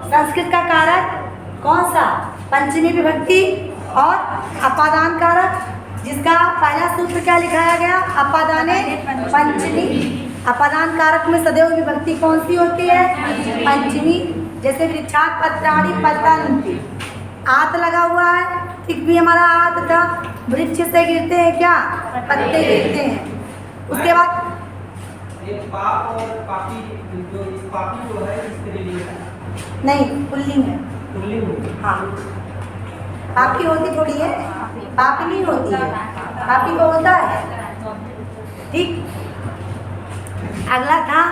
संस्कृत का कारक कौन सा? पंचमी विभक्ति और अपादान कारक, जिसका पहला सूत्र क्या लिखाया गया? अपादाने पंचमी। अपादान कारक में सदैव विभक्ति कौन सी होती है? पंचमी। जैसे वृक्षात पत्राणि पतन्ति, आत लगा हुआ है, ठीक भी हमारा आत था। वृक्ष से गिरते हैं क्या? पत्ते गिरते हैं। उसके बाद पाप और पापी, जो इस पापी जो है इसके लिए नहीं, पुल्लिंग है। पुल्लिंग। हाँ, पापी होती थोड़ी है, पापी नहीं होती है, पापी को होता है। ठीक। अगला था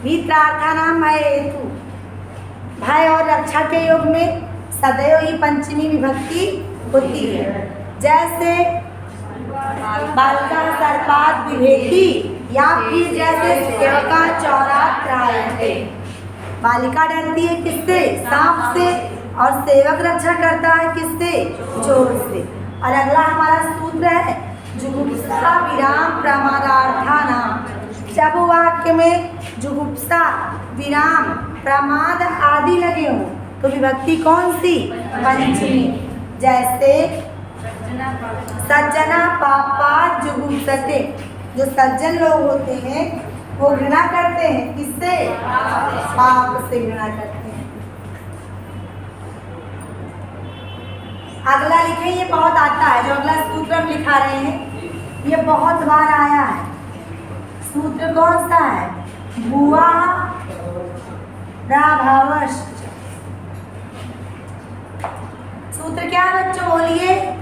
मित्रार्थानाम भय हेतु। भय और रक्षा के योग में सदैव ही पंचमी विभक्ति होती है। जैसे बालिका सर्पात विभेति, या फिर जैसे सेवका चौरात त्रायते। बालिका डरती है किससे? सांप से। और सेवक रक्षा करता है किससे? चोर से। और अगला हमारा सूत्र है जुगुप्सा विराम प्रमादार्थानाम। जब वाक्य में जुगुप्सा, विराम, प्रमाद आदि लगे हों तो विभक्ति कौन सी? पंचमी। जैसे सज्जना पापात जुगुप्सते, जो सज्जन लोग होते हैं वो घृणा करते हैं किससे? पाप से घृणा करते हैं। अगला लिखे, ये बहुत आता है, जो अगला सूत्र हम लिखा रहे हैं ये बहुत बार आया है। सूत्र कौन सा है? भुआ प्राभावश्च। सूत्र क्या है बच्चों? बोलिए।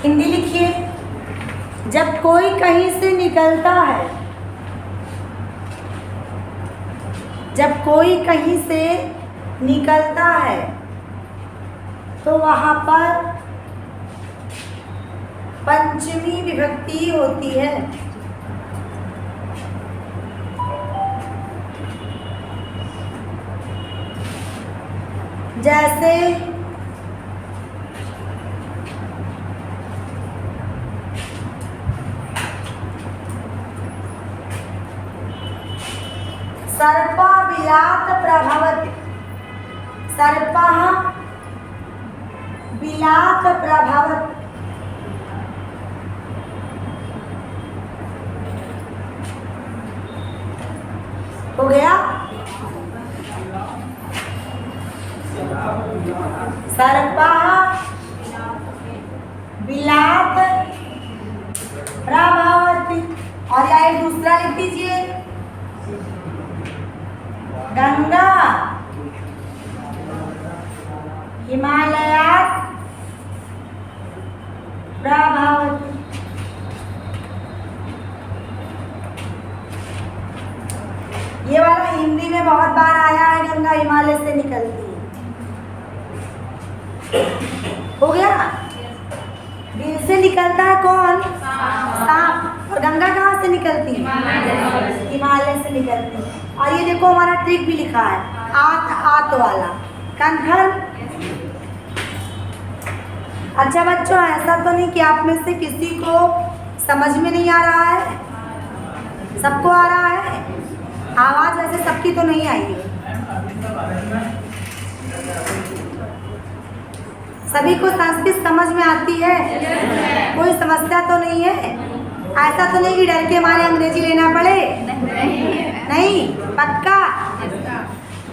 हिंदी लिखिए। जब कोई कहीं से निकलता है, जब कोई कहीं से निकलता है तो वहाँ पर पंचमी विभक्ति होती है। जैसे सर्पा विलात प्रभवति। सर्पः विलात प्रभवति। हो गया? सर्पः विलात प्रभवति। और या एक दूसरा लिख दीजिए, गंगा हिमालयात प्रभवति। ये वाला हिंदी में बहुत बार आया है, गंगा हिमालय से निकलती है। हो गया? दिल से निकलता है कौन? सांप। और गंगा कहाँ से निकलती है? हिमालय से निकलती है। और ये देखो हमारा ट्रिक भी लिखा है, आत आत वाला कंठन। अच्छा बच्चों, ऐसा तो नहीं कि आप में से किसी को समझ में नहीं आ रहा है? सबको आ रहा है? आवाज़ वैसे सबकी तो नहीं आई है। सभी को संस्कृत समझ में आती है? कोई समस्या तो नहीं है? ऐसा तो नहीं कि डर के मारे अंग्रेजी लेना पड़े? नहीं, पक्का?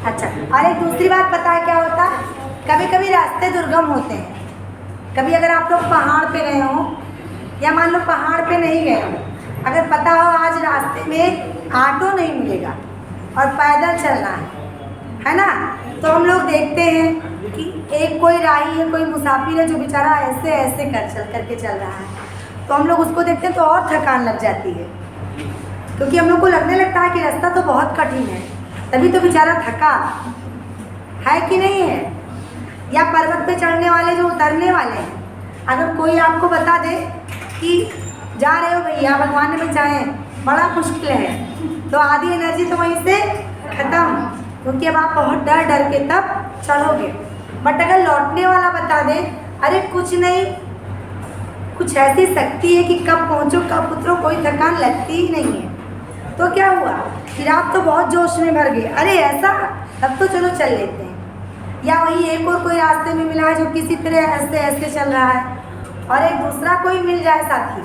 अच्छा। और एक दूसरी बात पता है क्या होता है? कभी कभी रास्ते दुर्गम होते हैं। कभी अगर आप लोग पहाड़ पे गए हो, या मान लो पहाड़ पे नहीं गए हो, अगर पता हो आज रास्ते में ऑटो नहीं मिलेगा और पैदल चलना है ना, तो हम लोग देखते हैं कि एक कोई राही है, कोई मुसाफिर है जो बेचारा ऐसे ऐसे करके चल रहा है, तो हम लोग उसको देखते हैं तो और थकान लग जाती है, क्योंकि हम लोग को लगने लगता है कि रास्ता तो बहुत कठिन है, तभी तो बेचारा थका है कि नहीं है। या पर्वत पे चढ़ने वाले जो उतरने वाले हैं, अगर कोई आपको बता दे कि जा रहे हो भैया भगवान ने बचाए, बड़ा मुश्किल है, तो आधी एनर्जी तो वहीं से खत्म, क्योंकि अब आप बहुत डर डर के तब चढ़ोगे। बट अगर लौटने वाला बता दे अरे कुछ नहीं, कुछ ऐसी शक्ति है कि कब पहुंचो कब उतरो कोई थकान लगती ही नहीं है, तो क्या हुआ, फिर आप तो बहुत जोश में भर गए, अरे ऐसा, तब तो चलो चल लेते हैं। या वही एक और कोई रास्ते में मिला है जो किसी तरह ऐसे ऐसे चल रहा है, और एक दूसरा कोई मिल जाए साथी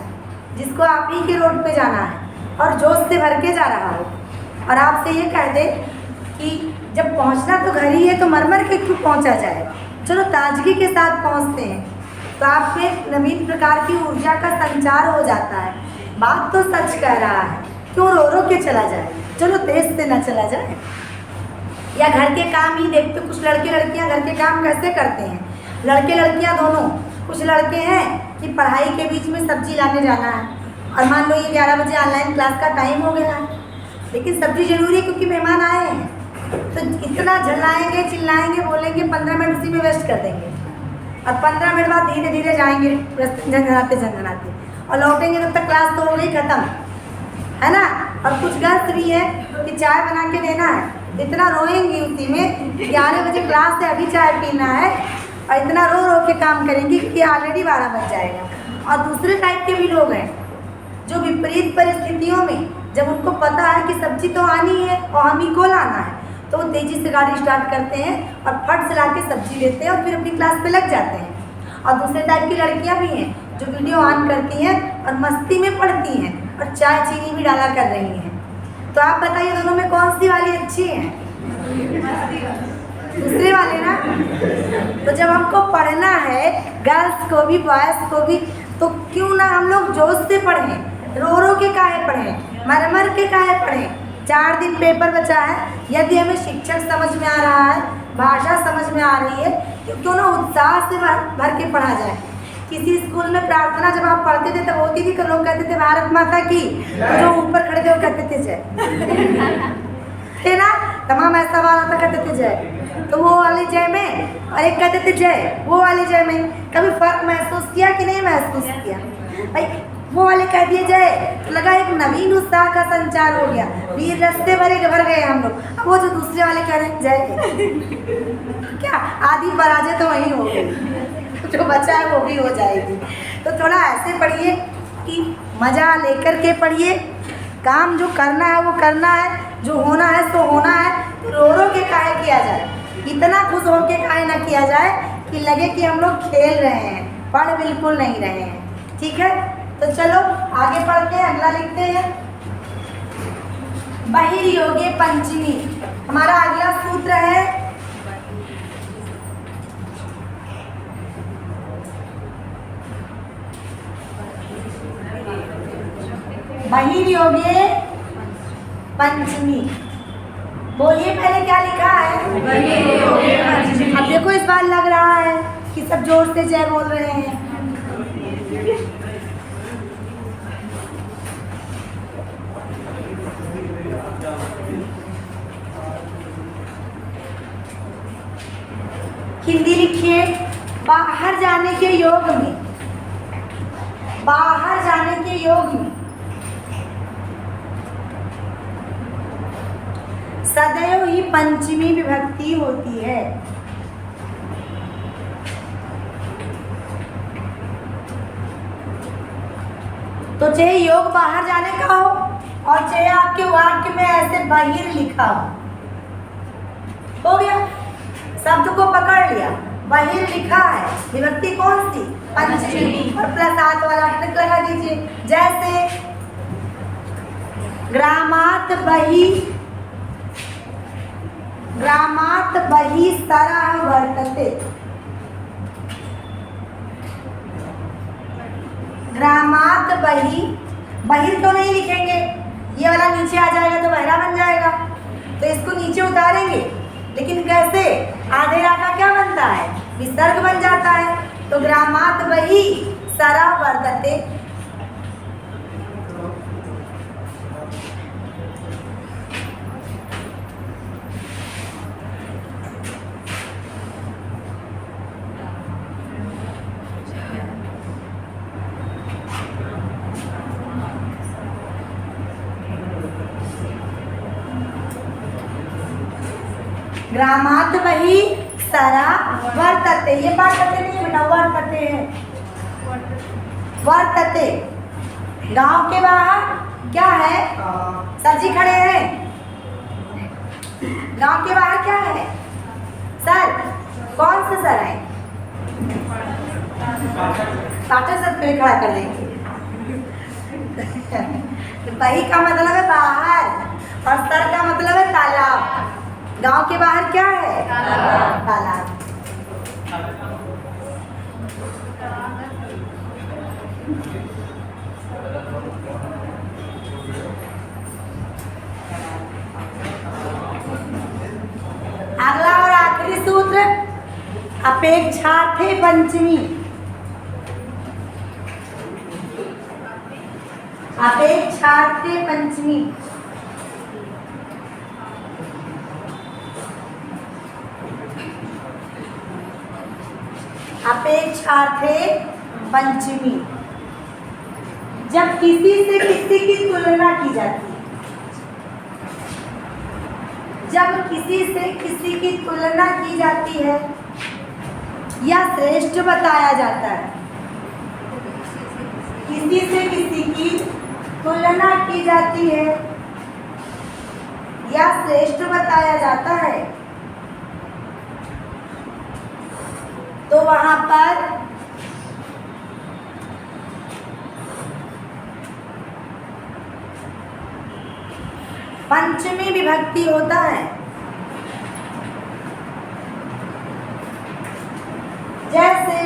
जिसको आप ही के रोड पे जाना है और जोश से भर के जा रहा हो, और आपसे ये कह दे कि जब पहुंचना तो घर ही है तो मर के क्यों पहुंचा जाए, चलो ताजगी के साथ पहुंचते हैं, तो आप में नवीन प्रकार की ऊर्जा का संचार हो जाता है। बात तो सच कह रहा है, क्यों रो रो के चला जाए, चलो तेज से ना चला जाए। या घर के काम ही देखते, कुछ लड़के लड़कियां घर के काम कैसे करते हैं, लड़के लड़कियां दोनों, कुछ लड़के हैं कि पढ़ाई के बीच में सब्जी लाने जाना है, और मान लो ये 11 बजे ऑनलाइन क्लास का टाइम हो गया है, लेकिन सब्जी जरूरी है क्योंकि मेहमान आए हैं, तो इतना झल्लाएंगे चिल्लाएंगे बोलेंगे 15 मिनट उसी में वेस्ट कर देंगे, और 15 मिनट बाद धीरे धीरे जाएंगे झंझनाते, और लौटेंगे तब तक क्लास तो हो गई खत्म, है ना। और कुछ गर्ल्स भी है कि चाय बना के देना है, इतना रोएंगी उसी में, 11 बजे क्लास है अभी चाय पीना है, और इतना रो रो के काम करेंगी कि ऑलरेडी 12 बज जाएगा। और दूसरे टाइप के भी लोग हैं जो विपरीत परिस्थितियों में जब उनको पता है कि सब्जी तो आनी है और हम ही को लाना है, तो वो तेज़ी से गाड़ी स्टार्ट करते हैं और फट से ला के सब्जी लेते हैं और फिर अपनी क्लास पे लग जाते हैं। और दूसरे टाइप की लड़कियां भी हैं जो वीडियो ऑन करती हैं और मस्ती में पढ़ती हैं और चाय चीनी भी डाला कर रही हैं। तो आप बताइए दोनों में कौन सी वाली अच्छी है? दूसरे वाले ना। तो जब हमको पढ़ना है गर्ल्स को भी बॉयज़ को भी, तो क्यों ना हम लोग जोश से पढ़ें, रो रो के काहे पढ़ें, मर के काहे पढ़ें। 4 दिन पेपर बचा है, यदि हमें शिक्षक समझ में आ रहा है, भाषा समझ में आ रही है, तो क्यों ना उत्साह से भर के पढ़ा जाए। किसी स्कूल में प्रार्थना जब आप पढ़ते थे तब होती थी, तो लोग कहते थे भारत माता की, तो जो ऊपर खड़े थे वो कहते थे जय, थे ना, तमाम ऐसा वाला था कहते थे जय, तो वो वाले जय में और एक कहते थे जय वो वाले जय में, कभी फर्क महसूस किया कि नहीं महसूस किया भाई? वो वाले कह दिए जय तो लगा एक नवीन उत्साह का संचार हो गया, वीर रस्ते भर गए हम लोग। अब वो जो दूसरे वाले कह रहे हैं जय, क्या आधी पराजय तो वही हो गई, जो बचा है वो भी हो जाएगी। तो थोड़ा ऐसे पढ़िए कि मज़ा लेकर के पढ़िए, काम जो करना है वो करना है, जो होना है सो होना है, तो रो रो के काहे किया जाए, इतना खुश हो के काहे ना किया जाए कि लगे कि हम लोग खेल रहे हैं, पढ़ बिल्कुल नहीं रहे हैं। ठीक है, तो चलो आगे पढ़ते हैं, अगला लिखते हैं। बहिर्योगे पंचमी, हमारा अगला सूत्र है बहिर्योगे पंचमी। बोलिए पहले क्या लिखा है? बहिर्योगे पंचमी। अब देखो इस बार लग रहा है कि सब जोर से जय बोल रहे हैं। हिंदी लिखिए, बाहर जाने के योग में, बाहर जाने के योग में सदैव ही पंचमी विभक्ति होती है। तो चाहे योग बाहर जाने का हो और चाहे आपके वाक्य में ऐसे बाहिर लिखा हो गया, शब्द को पकड़ लिया, बाहिर लिखा है, विभक्ति कौन सी? पंचमी, और प्लस हाथ वाला टिक लगा दीजिए। जैसे ग्रामात बही, ग्रामात बही सरः वर्तते, ग्रामात बही, बहिर तो नहीं लिखेंगे, ये वाला नीचे आ जाएगा तो बहरा बन जाएगा, तो इसको नीचे उतारेंगे, लेकिन कैसे? आधे रा का क्या बनता है? विसर्ग बन जाता है। तो ग्रामात बही सरः वर्तते, ग्रामात वही सरा वर्तते। ये वर्तते नहीं बेटा, वर्तते है। वर्तते गांव के बाहर क्या है? सर जी खड़े हैं। गांव के बाहर क्या है सर? कौन से सर है? पाठक सर पे खड़ा कर देंगे। वही का मतलब है बाहर और सर का मतलब है तालाब। गांव के बाहर क्या है? तालाब। अगला और आखिरी सूत्र अपेक्षार्थे पंचमी। अपेक्षार्थे पंचमी। अपेक्षार्थे पंचमी जब किसी से किसी की तुलना की जाती है, जब किसी से किसी की तुलना की जाती है या श्रेष्ठ बताया जाता है, किसी से किसी की तुलना की जाती है या श्रेष्ठ बताया जाता है, तो वहां पर पंचमी विभक्ति होता है। जैसे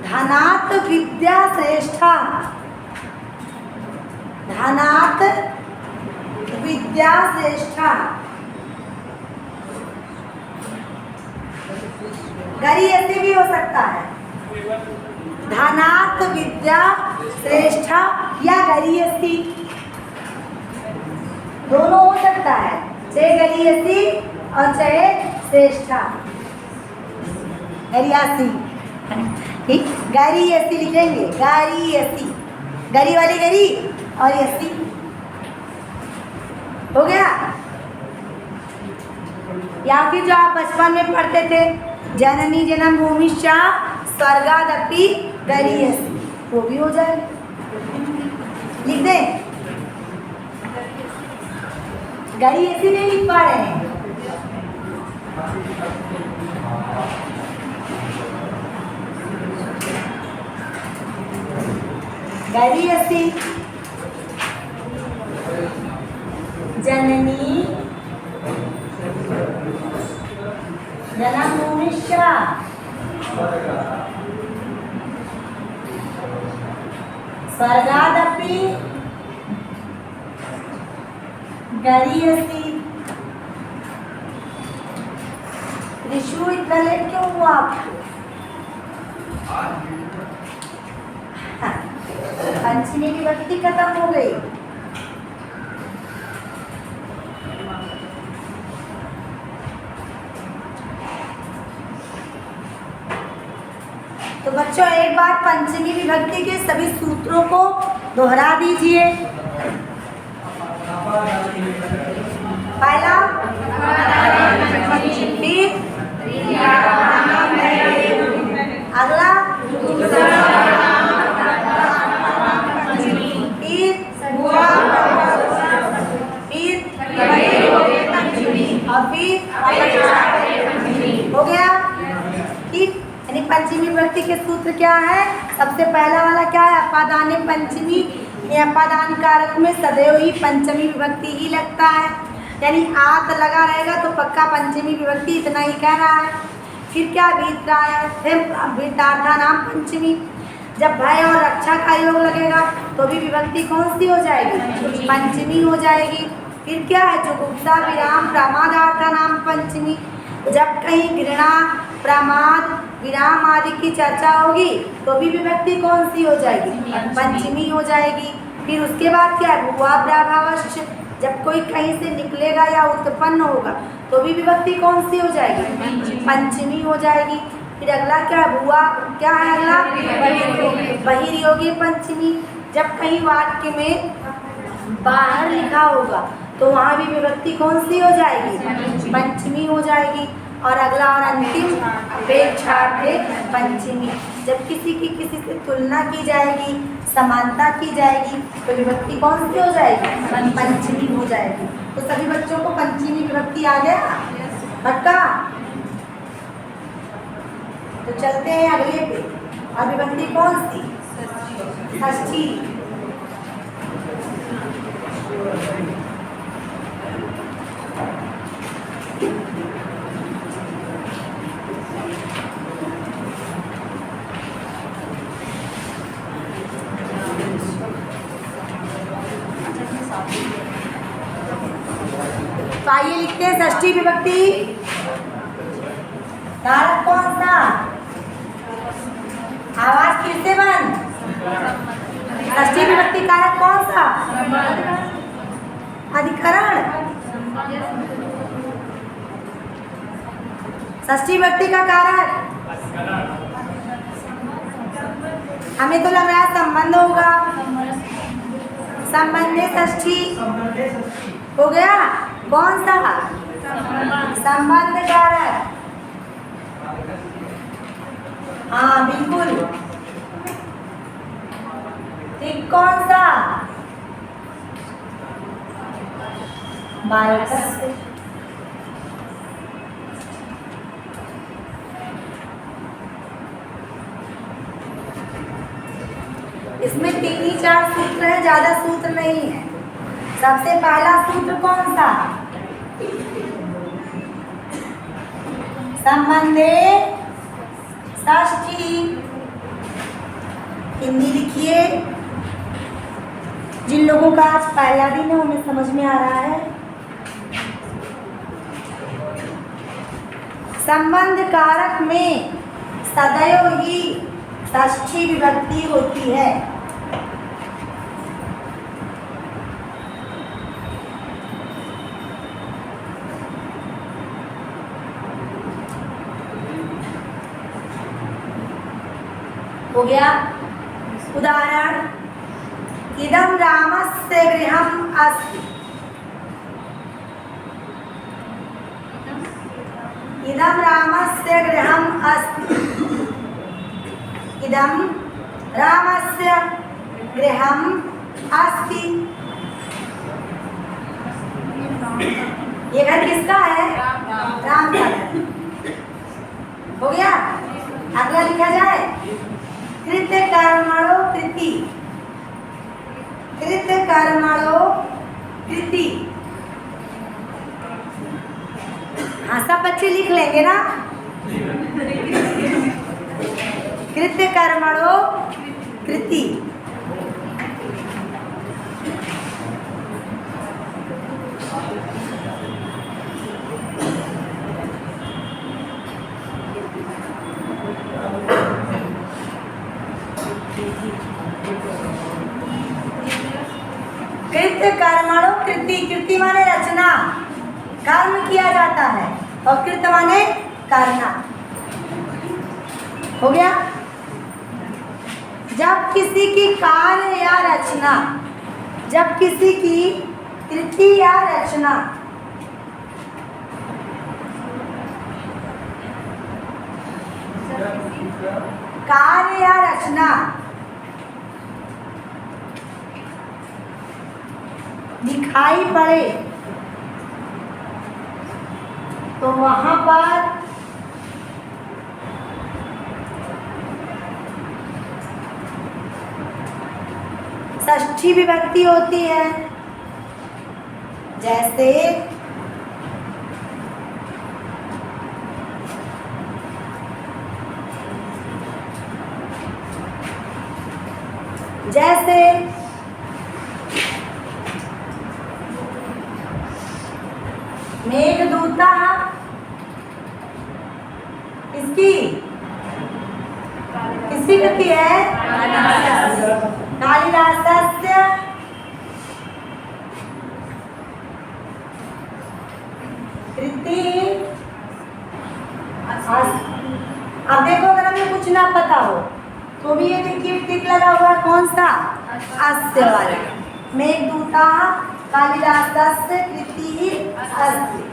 धनात् विद्या श्रेष्ठा। धनात् विद्या श्रेष्ठा। गरी ऐसे भी हो सकता है, धनात् विद्या श्रेष्ठा या गरीयसी, दोनों हो सकता है, चाहे गरीयसी और चाहे श्रेष्ठा। गरीयसी ठीक, गरीयसी लिखेंगे, गरीयसी, गरी वाली गरी और यसी हो गया। या फिर जो आप बचपन में पढ़ते थे, जननी जन्म भूमिश्चा स्वर्गादपि गरीयसी, वो भी हो जाएगा। लिख दें, गरीयसी नहीं लिख पा रहे हैं। गरीयसी जननी जन्म भूमिश्चा स्वर्गादपि गरीयसी। ऋषु इतना लेट क्यों हुआ आपको? पंचमी की विभक्ति खत्म हो गई। तो बच्चों एक बार पंचमी विभक्ति के सभी सूत्रों को दोहरा दीजिए। पहला फिर अगला और फिर हो गया ठीक। यानी पंचमी विभक्ति के सूत्र क्या है? सबसे पहला वाला क्या है? अपादाने पंचमी। ये अपादान कारक में सदैव ही पंचमी विभक्ति ही लगता है, यानी आत लगा रहेगा तो पक्का पंचमी विभक्ति, इतना ही कह रहा है। फिर क्या भीतार्था नाम पंचमी, जब भय और रक्षा का योग लगेगा तो भी विभक्ति कौन सी हो जाएगी? पंचमी हो जाएगी। फिर क्या है? जुगुप्सा विराम प्रमादार्था नाम पंचमी, जब कहीं घृणा प्रमाद विराम आदि की चर्चा होगी तो भी विभक्ति कौन सी हो जाएगी? पंचमी हो जाएगी। फिर उसके बाद क्या है? भुवाभ्राभावश्च, जब कोई कहीं से निकलेगा या उत्पन्न होगा तो भी विभक्ति कौन सी हो जाएगी? पंचमी हो जाएगी। फिर अगला क्या हुआ, क्या है अगला, बहिर्योगी पंचमी। जब कहीं वाक्य में बाहर लिखा होगा तो वहाँ भी विभक्ति कौन सी हो जाएगी, पंचमी हो जाएगी। और अगला और अंतिम अपेक्षार्थे पंचमी। जब किसी की किसी से तुलना की जाएगी, समानता की जाएगी, तो विभक्ति कौन सी हो जाएगी, पंचमी हो जाएगी। तो सभी बच्चों को पंचमी विभक्ति आ गया पक्का। तो चलते हैं अगले पे। और विभक्ति कौन सी, षष्ठी। तो आइए लिखते हैं षष्ठी विभक्ति कारक कौन सा, आवाज फिर से बंद। षष्ठी विभक्ति कारक कौन सा, अधिकरण। षष्ठी विभक्ति का कारक हमें तो लग रहा है संबंध होगा, संबंधे षष्ठी हो गया। कौन सा, संबंध कारक। हाँ बिल्कुल ठीक। कौन सा, बालकस्य। इसमें 3 ही 4 सूत्र है, ज्यादा सूत्र नहीं है। सबसे पहला सूत्र कौन सा, संबंधे षष्ठी। हिंदी लिखिए। जिन लोगों का आज पहला दिन है उन्हें समझ में आ रहा है। संबंध कारक में सदैव ही षष्ठी विभक्ति होती है। हो गया। उदाहरण, इदं रामस्य गृहम् अस्ति। इदं रामस्य गृहम् अस्ति। इदं रामस्य गृहम् अस्ति। ये घर किसका है, राम का है। हो गया। अगला लिखा जाए, कृत्य कर्मणो कृति। कृत्य कर्मणो कृति। हाँ सब बच्चे लिख लेंगे ना। कृत्य कर्मणो कृति। कृत्य कर्मणो कृति। कृति माने रचना, कर्म किया जाता है, और कृत माने करना। हो गया। जब किसी की कार्य या रचना, जब किसी की कृति या रचना कार्य या रचना दिखाई पड़े तो वहां पर षष्ठी विभक्ति होती है। जैसे जैसे मेघदूता इसकी किसकी कृति है, कालिदासस्य कृति। अब देखो कुछ ना पता हो तो भी ये देखिए टिक लगा हुआ है, कौन सा? अस्य वाला। मेघदूता कालिदासस्य कृतिः अस्ति।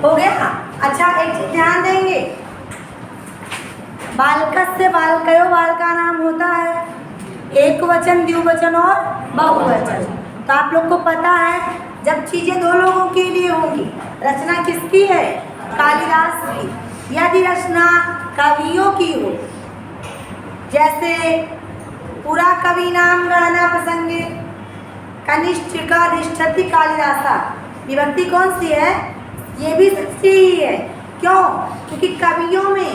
हो गया। अच्छा, एक चीज ध्यान देंगे, बालकस्य बालकयो बाल का नाम होता है एक वचन, द्विवचन और बहुवचन। तो आप लोग को पता है जब चीजें दो लोगों के लिए होंगी, रचना किसकी है? कालिदास की। यदि रचना कवियों की हो, जैसे पूरा कवि नाम गणना प्रसंगे कनिष्ठिकाधिष्ठति कालिदासा, विभक्ति कौन सी है? ये भी सच्ची ही है। क्यों? क्योंकि कवियों में,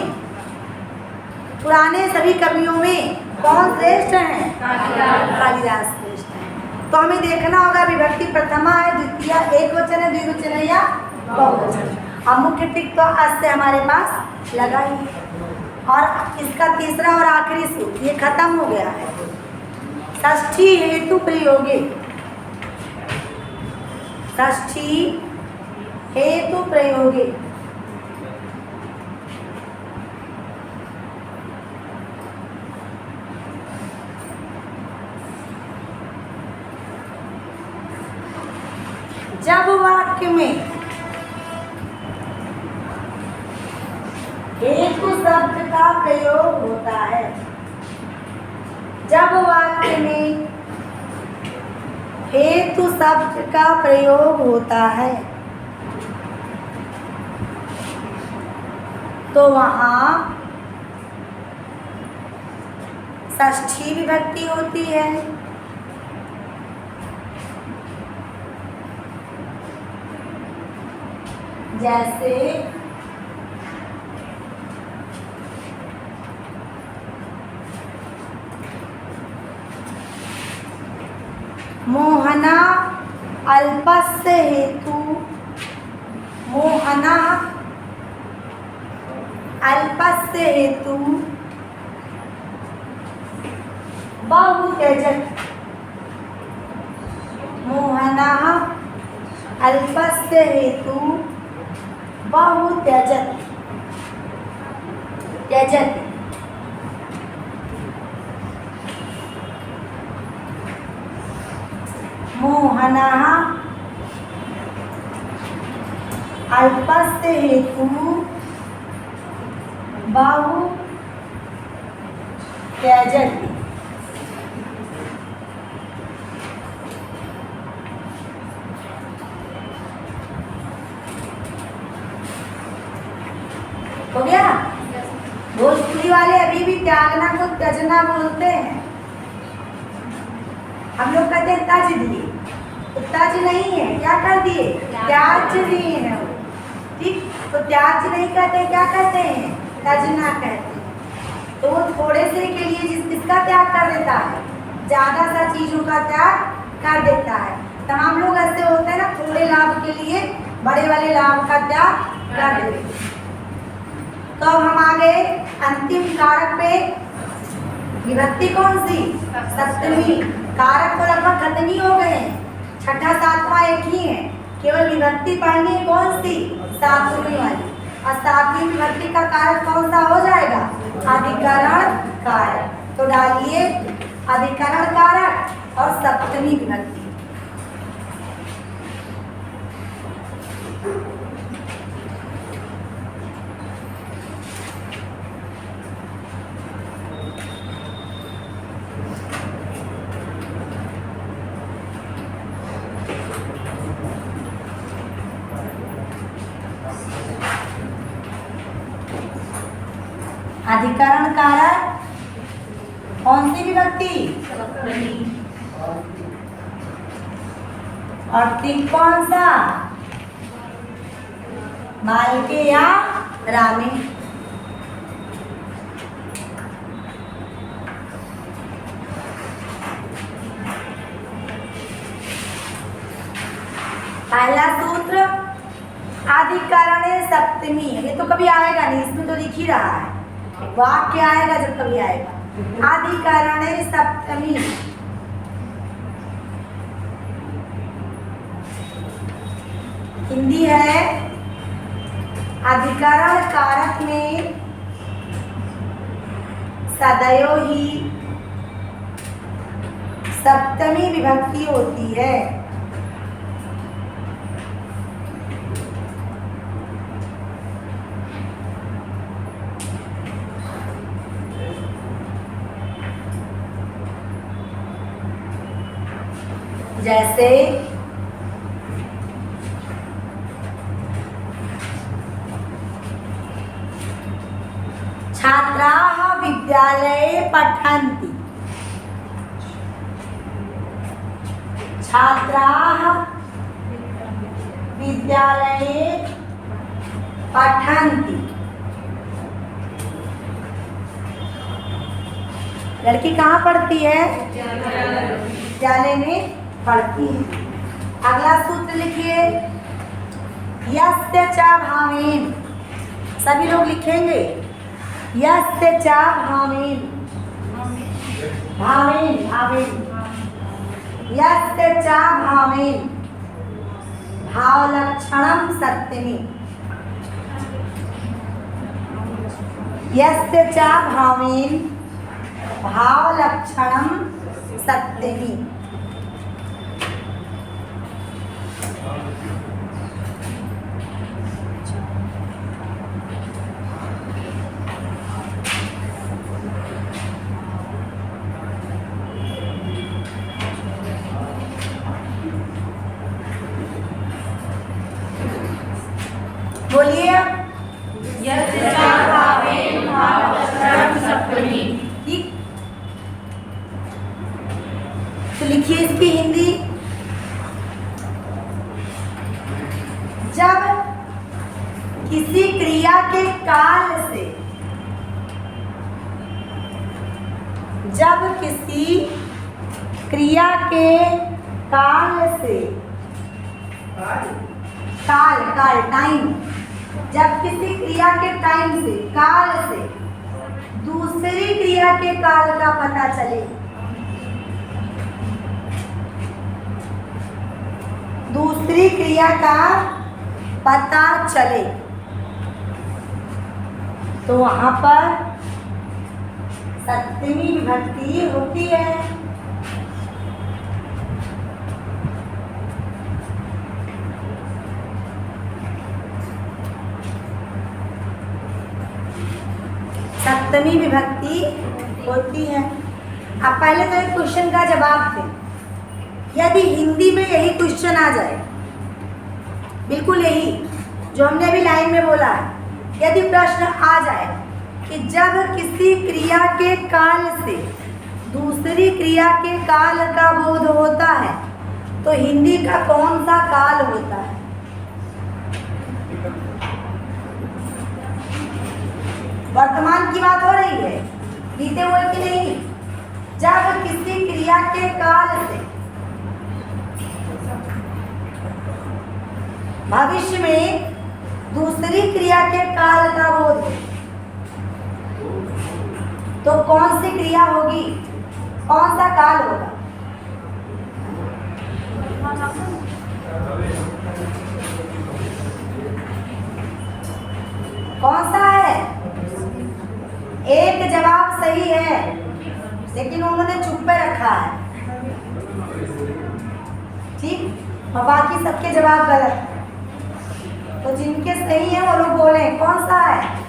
पुराने सभी कवियों में कौन श्रेष्ठ है? कालिदास श्रेष्ठ है। तो हमें देखना होगा विभक्ति प्रथमा है, द्वितीय एक वचन है, द्विवचन है या बहुवचन। अब मुख्य टिक तो आज से हमारे पास लगा ही है। और इसका तीसरा और आखिरी सूत्र ये खत्म हो गया है। षष्ठी हेतु प्रयोगे, षष्ठी हेतु प्रयोगे, जब वाक्य में हेतु शब्द का प्रयोग होता है, जब वाक्य में हेतु शब्द का प्रयोग होता है तो वहाँ षष्ठी विभक्ति होती है। जैसे मोहना अल्पस्य हेतु, मोहना अल्पस्य हेतु बहु त्यजत, मोहना अल्पस्य हेतु बहु त्यजत, त्यजत। मोहना अल्पस्य हेतु बहु त्यजति। हो गया। भोजपुरी वाले अभी भी त्यागना को त्यजना बोलते हैं। हम लोग कहते हैं तज दिए, तो तज नहीं है, क्या कर दिए? त्याज दिए हैं। ठीक, तो त्याज नहीं कहते, क्या कहते हैं? तजना कहते हैं। तो वो थोड़े से के लिए किसका त्याग कर देता है? ज्यादा सा चीजों का त्याग कर देता है। तमाम लोग ऐसे होते हैं ना, थोड़े लाभ के लिए बड़े वाले लाभ का त्याग कर देते हैं। तो अब हम आ गए अंतिम कारक पे। विभक्ति कौन सी? सप्तमी। कारक तो लगभग खत्म ही हो गए, छठा सातवां एक ही है, केवल विभक्ति पढ़नी है कौन सी? सातवीं वाली। और सातवीं विभक्ति का कारक कौन सा हो जाएगा? अधिकरण कारक। तो डालिए अधिकरण कारक और सप्तमी विभक्ति। अधिकरण कारक कौन सी विभक्ति? और टिक कौन सा? बालके या रामे। पहला सूत्र अधिकरणे सप्तमी। ये तो कभी आएगा नहीं, इसमें तो लिख ही रहा है। वाक्य आएगा जब कभी आएगा। अधिकरणे सप्तमी हिंदी है अधिकरण कारक में सदैव ही सप्तमी विभक्ति होती है। जैसे छात्राः विद्यालये पठन्ति। छात्राः विद्यालये पठन्ति। लड़की कहाँ पढ़ती है? विद्यालय में पढ़ती है। अगला सूत्र लिखिए, यस्य च भावेन। सभी लोग लिखेंगे, यस्य च भावेन, भावेन भावेन, यस्य च भावेन भावलक्षणं सप्तमी। यस्य च भावेन भावलक्षणं सप्तमी। बोलिए, ठीक। तो लिखिए इसकी हिंदी, जब किसी क्रिया के काल से, जब किसी क्रिया के काल से, काल काल टाइम, जब किसी क्रिया के टाइम से, काल से दूसरी क्रिया के काल का पता चले, दूसरी क्रिया का पता चले, तो वहां पर सप्तमी विभक्ति होती है। सप्तमी विभक्ति होती है। अब पहले तो एक क्वेश्चन का जवाब दें, यदि हिंदी में यही क्वेश्चन आ जाए, बिल्कुल यही जो हमने अभी लाइन में बोला है, यदि प्रश्न आ जाए कि जब किसी क्रिया के काल से दूसरी क्रिया के काल का बोध होता है तो हिंदी का कौन सा काल होता है? वर्तमान की बात हो रही है, बीते हुए की नहीं। जब किसी क्रिया के काल से भविष्य में दूसरी क्रिया के काल का बोध हो तो कौन सी क्रिया होगी, कौन सा काल होगा? कौन सा है? एक जवाब सही है, लेकिन उन्होंने चुप पे रखा है, ठीक, और बाकी सबके जवाब गलत। तो जिनके सही है वो लोग बोले कौन सा है।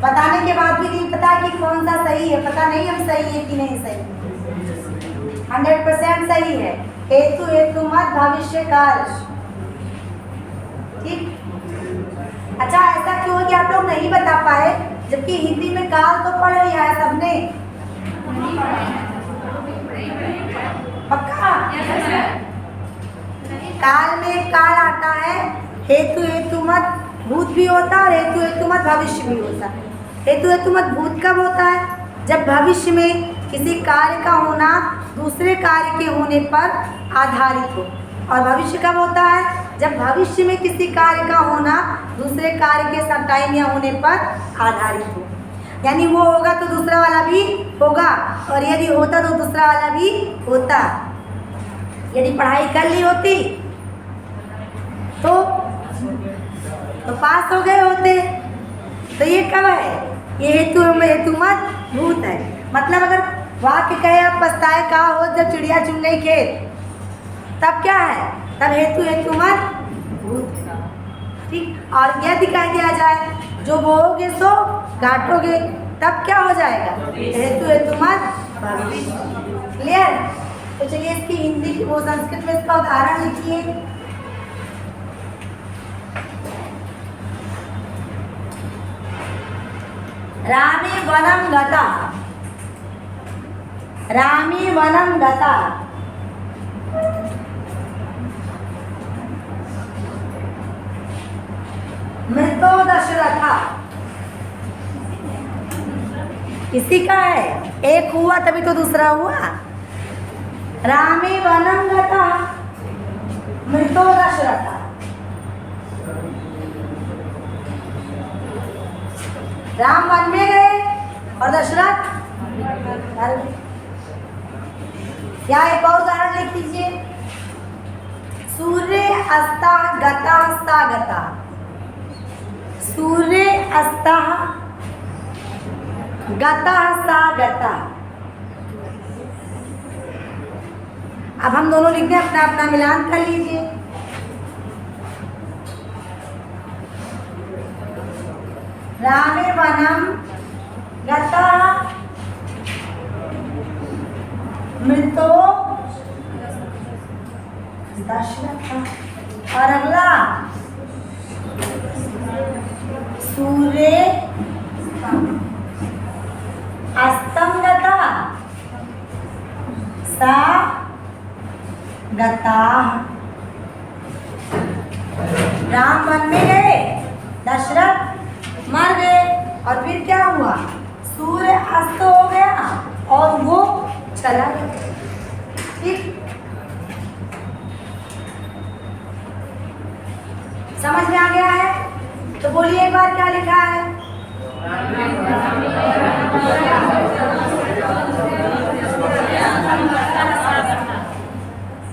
बताने के बाद भी नहीं पता कि कौन सा सही है, पता नहीं हम सही है कि नहीं सही। 100% सही है, हेतु हेतु मत भविष्य काल, ठीक। अच्छा, ऐसा क्यों कि आप लोग नहीं बता पाए, जबकि हिंदी में काल तो पढ़ लिया है सबने? पक्का? काल में एक काल आता है, हेतु हेतु मत भूत भी होता है और हेतु हेतु मत भविष्य भी होता है। हेतु हेतु मत भूत कब होता है? जब भविष्य में किसी कार्य का होना दूसरे कार्य के होने पर आधारित हो। और भविष्य कब होता है? जब भविष्य में किसी कार्य का होना दूसरे कार्य के सब टाइम या होने पर आधारित हो। यानी वो होगा तो दूसरा वाला भी होगा, और यदि होता तो दूसरा वाला भी होता। यदि पढ़ाई कर ली होती तो पास हो गए होते। तो ये कब है? ये हेतु हेतुमत भूत है। मतलब अगर वाक्य कहे अब पछताए का हो जब चिड़िया चुन गई खेत, तब क्या है? तब हेतु हेतुमत भूत है। ठीक। और यदि कह दिया जाए जो बोओगे सो घाटोगे, तब क्या हो जाएगा? हेतु हेतुमत भविष्य। क्लियर? तो चलिए इसकी हिंदी की वो संस्कृत में इसका उदाहरण लिखिए। रामे वनम गता, रामे वनम गता, मृतो दशरथा। किसी का है? एक हुआ तभी तो दूसरा हुआ। रामे वनम गता मृतो दशरथा। राम वन में गए और दशरथ घर में। या एक और उदाहरण लिख लीजिए। सूर्य अस्ता गता सा गता, सूर्य अस्ता गता सा गता। अब हम दोनों लिखते हैं, अपना अपना मिलान कर लीजिए। रामे वनम गता मृतो दशरथ। और अगला सूर्य अस्तम गता सा गता। राम वन में गए, दशरथ मर गए, और फिर क्या हुआ? सूर्य अस्त हो गया और वो चला गया। ठीक। समझ में आ गया है? तो बोलिए एक बार क्या लिखा है?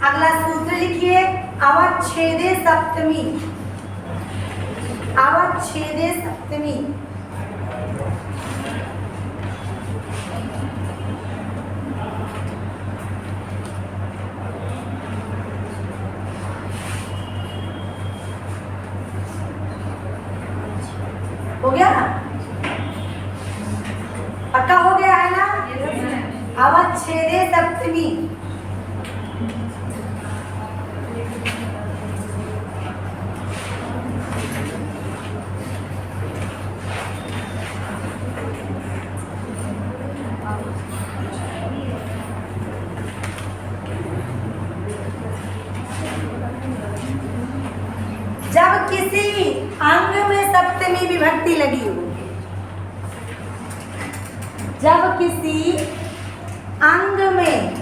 अगला सूत्र लिखिए। अवच्छेदे सप्तमी, अवच्छेदे सप्तमी। हो गया? पक्का हो गया है ना? अवच्छेदे सप्तमी। जब किसी अंग में सप्तमी विभक्ति लगी हो, जब किसी अंग में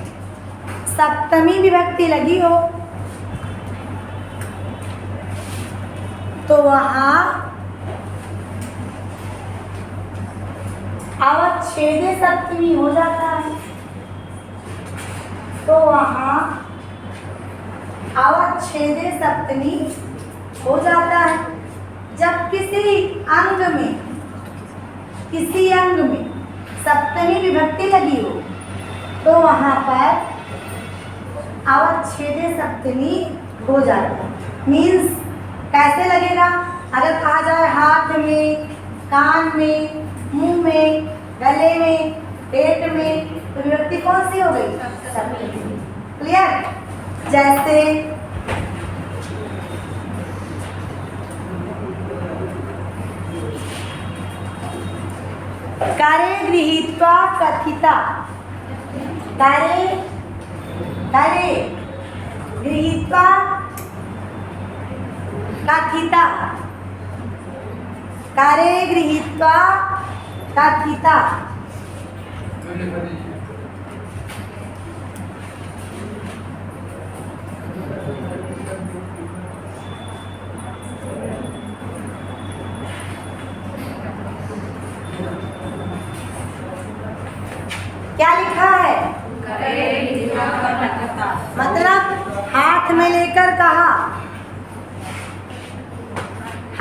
सप्तमी विभक्ति लगी हो तो वहां अवच्छेदे सप्तमी हो जाता है। तो वहां अवच्छेदे सप्तमी हो जाता है। जब किसी अंग में, किसी अंग में सप्तमी विभक्ति लगी हो तो वहां पर अवच्छेदे सप्तमी हो जाता है। मीन्स कैसे लगेगा? अगर कहा जाए हाथ में, कान में, मुंह में, गले में, पेट में, तो विभक्ति कौन सी हो गई? सप्तमी। क्लियर? जैसे करे गृहीत्वा कथिता, करे करे गृहीत्वा कथिता, करे गृहीत्वा कथिता। क्या लिखा है? मतलब हाथ में लेकर कहा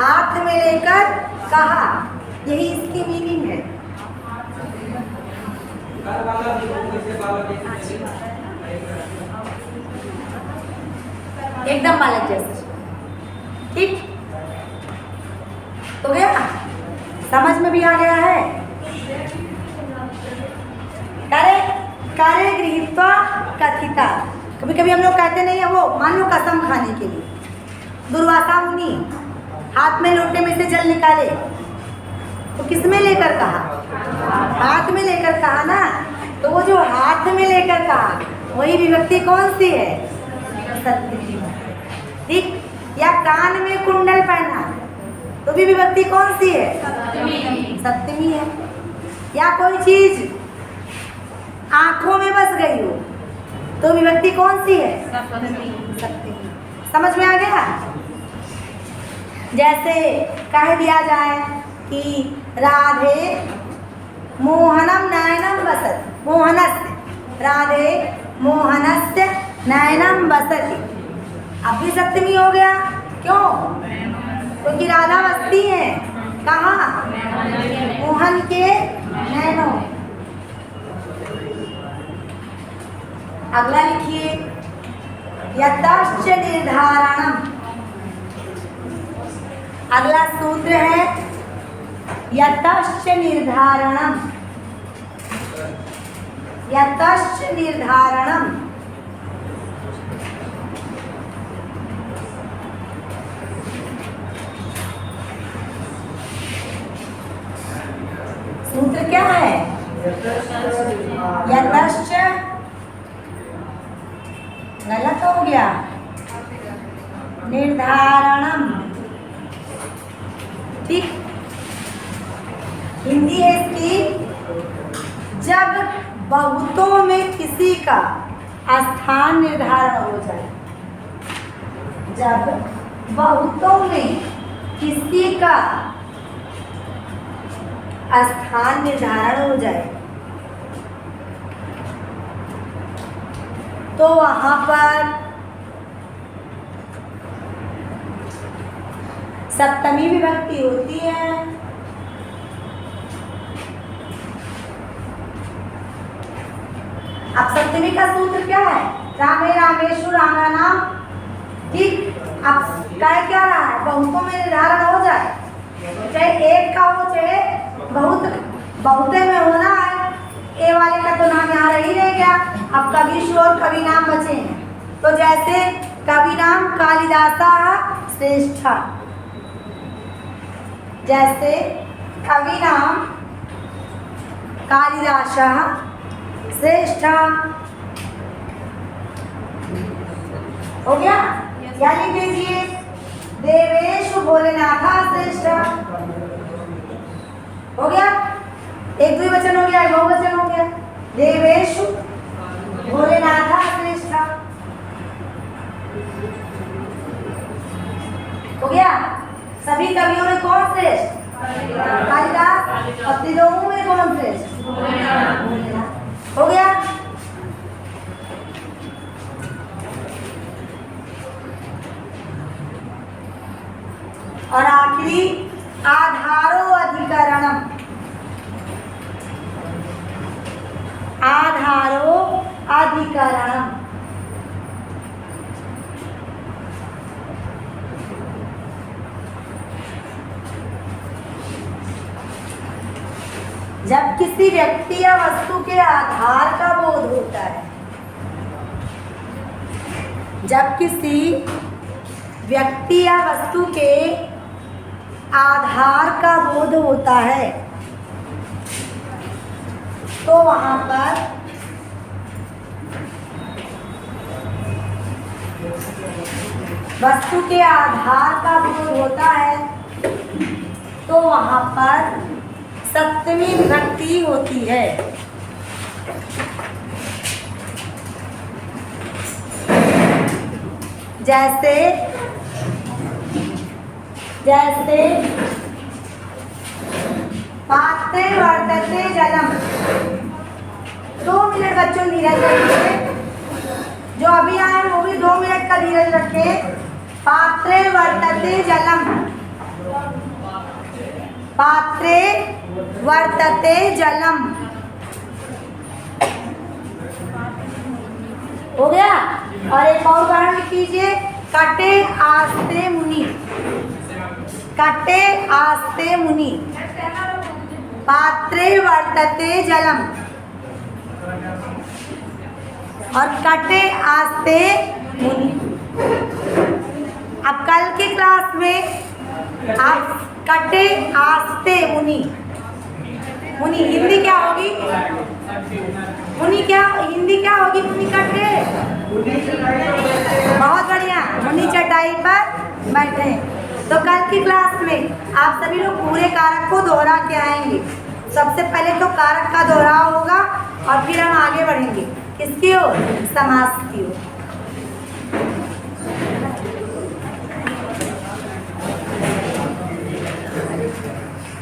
हाथ में लेकर कहा, यही इसकी मीनिंग है। कर वाला भी वैसे बाबा देख एकदम बालक जैसे। ठीक तो गया, समझ में भी आ गया है। करे करे गृहीत्वा कथिता, कभी कभी हम लोग कहते नहीं है, वो मान लो कसम खाने के लिए दुर्वासा मुनि हाथ में लोटे में से जल निकाले, तो किस में लेकर कहा? हाथ में लेकर कहा ना। तो वो जो हाथ में लेकर कहा वही विभक्ति कौन सी है? सप्तमी। ठीक, या कान में कुंडल पहना तो भी विभक्ति कौन सी है? सप्तमी है। या कोई चीज आंखों में बस गई हो तो विभक्ति कौन सी है? सप्तमी। समझ में आ गया? जैसे कह दिया जाए कि राधे मोहनम नयनम बसत, मोहनस्य राधे मोहनस्य नयनम बसति, अब भी सप्तमी हो गया। क्यों? क्योंकि राधा बसती है कहाँ? मोहन के नैनों। अगला लिखिए, यतश्च निर्धारणम। अगला सूत्र है यतश्च निर्धारणम। यतश्च निर्धारणम, सूत्र क्या है? यतश्च, गलत हो गया, निर्धारणम। ठीक, हिंदी है इसकी, जब बहुतों में किसी का स्थान निर्धारण हो जाए, जब बहुतों में किसी का स्थान निर्धारण हो जाए तो वहां पर सप्तमी विभक्ति होती है। अब सप्तमी का सूत्र क्या है? रामे रामेशु रामा नाम। ठीक, अब क्या रहा है? बहुतों में निर्धारण हो जाए, चाहे एक का हो चाहे बहुत, बहुते में होना है। ए वाले का तो नाम यहाँ रह ही रह गया। अब कवि और कवि नाम बचे हैं, तो जैसे कवि नाम कालिदासा श्रेष्ठ, जैसे कवि नाम कालिदासा श्रेष्ठ हो गया। क्या लिख दीजिए? देवेशु भोलेनाथा श्रेष्ठ हो गया। एक द्विवचन हो गया, बहुवचन हो गया। देवेशु भोलेनाथा श्रेष्ठ हो गया। सभी कवियों में कौन श्रेष्ठ? कालिदास। और त्रिलोक में कौन श्रेष्ठ? हो गया। और आखिरी आधारो अधिकरणम। आधारो अधिकरणम, जब किसी व्यक्ति या वस्तु के आधार का बोध होता है, जब किसी व्यक्ति या वस्तु के आधार का बोध होता है तो वहां पर वस्तु के आधार का बोध होता है तो वहां पर सप्तमी विभक्ति होती है। जैसे जैसे पात्रे वर्तते जलम। 2 मिनट बच्चों धीरज रखिए, जो अभी आए वो भी 2 मिनट का धीरज रखें। पात्रे वर्तते जलम, पात्रे वर्तते जलम। हो गया। और एक और उदाहरण लिख लीजिए, कटे आस्ते मुनि। कटे आस्ते मुनि, पात्रे वर्तते जलम और कटे आस्ते मुनि। अब कल की क्लास में आप कटे आस्ते मुनि, मुनि हिंदी क्या होगी? मुनि क्या हिंदी क्या होगी? मुनि कटे। बहुत बढ़िया, मुनि चटाई पर बैठे। तो कल की क्लास में आप सभी लोग पूरे कारक को दोहरा के आएंगे। सबसे पहले तो कारक का दोहराव होगा और फिर हम आगे बढ़ेंगे किसकी ओर? समास की ओर।